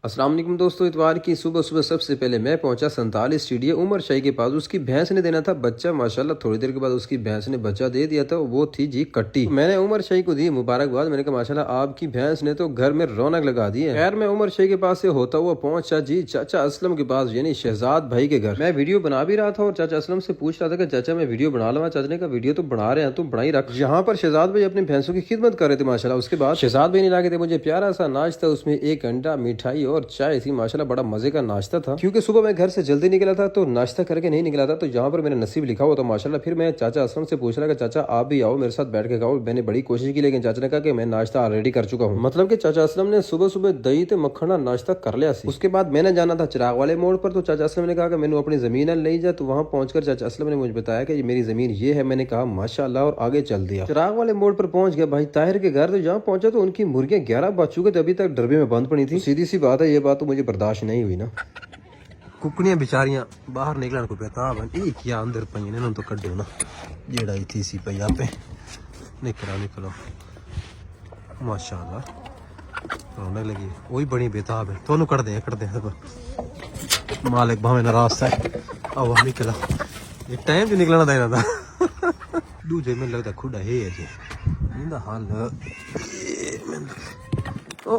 अस्सलाम वालेकुम दोस्तों, इतवार की सुबह सुबह सबसे पहले मैं पहुंचा 47 स्टेडियम उमर शाही के पास। उसकी भैंस ने देना था बच्चा, माशाल्लाह थोड़ी देर के बाद उसकी भैंस ने बच्चा दे दिया था। वो थी जी कट्टी। मैंने उमर शाही को दी मुबारकबाद। मैंने कहा माशाल्लाह आपकी भैंस ने तो घर में रौनक लगा दी है। खैर मैं उमर शाही के पास से होता हुआ पहुंचा जी चाचा असलम के पास, यानी शहजाद भाई के घर। मैं वीडियो बना भी रहा था और चाचा असलम से पूछ रहा था कि चाचा मैं वीडियो बना लूँ। चाचा ने कहा वीडियो तो बना रहे हैं, तुम बना ही रख। यहाँ पर शहजाद भाई अपनी भैंसों की खिदमत कर रहे थे माशाल्लाह। उसके बाद शहजाद भाई ने ला के थे मुझे प्यारा सा नाश्ता, उसमें एक अंडा, मिठाई और चाय थी। माशाल्लाह बड़ा मजे का नाश्ता था। क्योंकि सुबह मैं घर से जल्दी निकला था तो नाश्ता करके नहीं निकला था, तो यहाँ पर मेरा नसीब लिखा हुआ था माशाल्लाह। फिर मैं चाचा असलम से पूछ रहा कि चाचा आप भी आओ मेरे साथ बैठ के खाओ। मैंने बड़ी कोशिश की लेकिन चाचा ने कहा कि मैं नाश्ता ऑलरेडी कर चुका हूँ। मतलब कि चाचा असलम ने सुबह सुबह दही ते मक्खना नाश्ता कर लिया। उसके बाद मैंने जाना था चिराग वाले मोड़ पर, तो चाचा असलम ने कहा कि मैंने अपनी जमीन ले जा। तो वहाँ पहुंचकर चाचा असलम ने मुझे बताया कि मेरी जमीन ये है। मैंने कहा माशाल्लाह और आगे चल दिया। चिराग वाले मोड़ पर पहुंच गया भाई ताहिर के घर। तो जहाँ पहुंचा तो उनकी मुर्गियां 11 बज चुके थे, अभी तक डरबे में बंद पड़ी थी। सीधी सी बात है, ये बात तो मुझे बर्दाश्त नहीं हुई ना। कुकड़ियां बेचारियां बाहर निकलन को बेताब हैं। क्या अंदर पई ने तो कड्डो ना जेड़ा इथी सी पई आपे। निकलो माशाल्लाह रौनक लगी। वही बड़ी बेताब है, दोनों कर दे मालिक भावे नाराज है। अब निकला ये टाइम जो निकलना था ना दूजे में लगता खुदा है जी इंदा हाल। ओ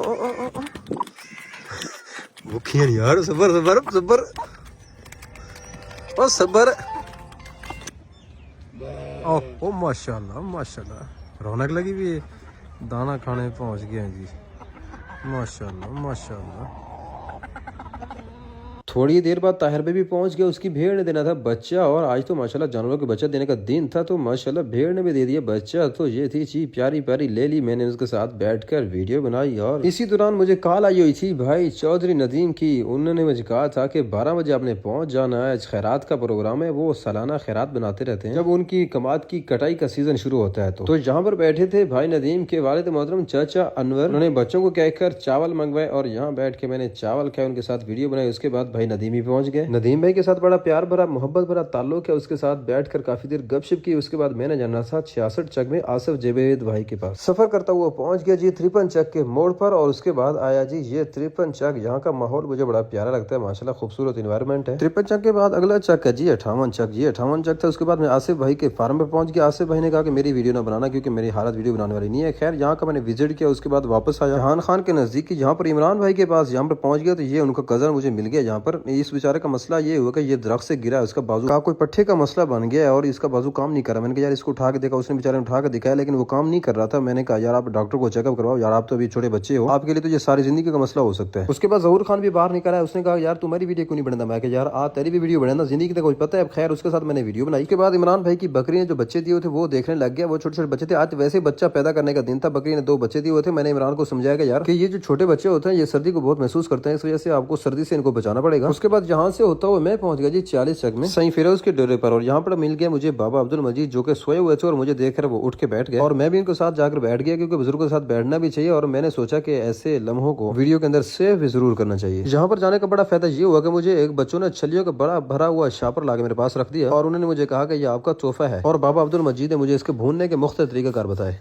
भूखियां यार, सबर सबर सबर ओ सबर। ओ माशाल्लाह माशाल्लाह रौनक लगी भी है। दाना खाने पहुंच गए हैं जी, माशाल्लाह माशाल्लाह। थोड़ी देर बाद ताहिर भाई भी पहुंच गया। उसकी भेड़ ने देना था बच्चा, और आज तो माशाल्लाह जानवरों के बच्चा देने का दिन था, तो माशाल्लाह भेड़ ने भी दे दिया बच्चा। तो ये थी चीज प्यारी प्यारी ले ली मैंने, उसके साथ बैठकर वीडियो बनाई। और इसी दौरान मुझे कॉल आई हुई थी भाई चौधरी नदीम की। उन्होंने मुझे कहा था कि 12 बजे आपने पहुंच जाना है, खैरात का प्रोग्राम है। वो सालाना खैरात बनाते रहते हैं जब उनकी कमात की कटाई का सीजन शुरू होता है। तो यहाँ पर बैठे थे भाई नदीम के वालिद मोहतरम चाचा अनवर। उन्होंने बच्चों को कहकर चावल मंगवाए और यहाँ बैठ के मैंने चावल खाए, उनके साथ वीडियो बनाई। उसके बाद भाई नदीम ही पहुंच गए। नदीम भाई के साथ बड़ा प्यार भरा मोहब्बत भरा ताल्लुक है। उसके साथ बैठकर काफी देर गपशप की। उसके बाद मैंने जाना था 66 चक में आसिफ जेबेद भाई के पास। सफर करता हुआ पहुंच गया जी 53 चक के मोड़ पर, और उसके बाद आया जी ये 53 चक। यहाँ का माहौल मुझे बड़ा प्यारा लगता है माशाल्लाह, खूबसूरत एनवायरनमेंट है। 53 चक के बाद अगला चक है जी 58 चक। ये 58 चक था। उसके बाद मैं आसिफ भाई के फार्म पे पहुंच गया। आसिफ भाई ने कहा कि मेरी वीडियो ना बनाना क्योंकि मेरी हालत वीडियो बनाने वाली नहीं है। खैर यहाँ का मैंने विजिट किया। उसके बाद वापस आया जहान खान के नजदीक, यहाँ पर इमरान भाई के पास। यहाँ पर पहुंच गया तो ये उनका कजन मुझे मिल गया। यहाँ पर इस बेचारे का मसला ये हुआ कि ये दरख्त से गिरा है, उसका बाजू का कोई पट्टे का मसला बन गया है और इसका बाजू काम नहीं कर रहा। मैंने कहा यार इसको उठा के देखा। उसने बेचारे उठा के दिखाया लेकिन वो काम नहीं कर रहा था। मैंने कहा यार आप डॉक्टर को चेकअप करवाओ यार, आप तो अभी छोटे बच्चे हो, आपके लिए तो ये सारी जिंदगी का मसला हो सकता है। उसके बाद जहूर खान भी बाहर निकला है। उसने कहा यार तुम्हारी वीडियो क्यों नहीं बनाना। मैं यार आ तेरी भी वीडियो बनाना, जिंदगी का कुछ पता है। खैर उसके साथ मैंने वीडियो बनाई। के बाद इमरान भाई की बकरी ने जो बच्चे दिए थे वो देखने लग गया। वो छोटे छोटे बच्चे थे, आज वैसे बच्चा पैदा करने का दिन था। बकरी ने 2 बच्चे दिए हुए थे। मैंने इमरान को समझाया यार कि ये जो छोटे बच्चे होते हैं ये सर्दी को बहुत महसूस करते हैं, इस वजह से आपको सर्दी से इनको बचाना पड़ेगा। उसके बाद यहाँ से होता हुआ मैं पहुंच गया जी 40 चक में सही फिरोज के डेरे पर, और यहाँ पर मिल गया मुझे बाबा अब्दुल मजीद जो कि सोए हुए थे और मुझे देखकर वो उठ के बैठ गए और मैं भी इनके साथ जाकर बैठ गया क्योंकि बुजुर्गों के साथ बैठना भी चाहिए। और मैंने सोचा कि ऐसे लम्हों को वीडियो के अंदर सेव भी जरूर करना चाहिए। यहाँ पर जाने का बड़ा फायदा ये हुआ कि मुझे एक बच्चों ने छलियों का बड़ा भरा हुआ शापर लाके मेरे पास रख दिया और उन्होंने मुझे कहा कि ये आपका तोहफा है, और बाबा अब्दुल मजीद ने मुझे इसके भूनने के मुख्तलिफ तरीक़ाकार बताए।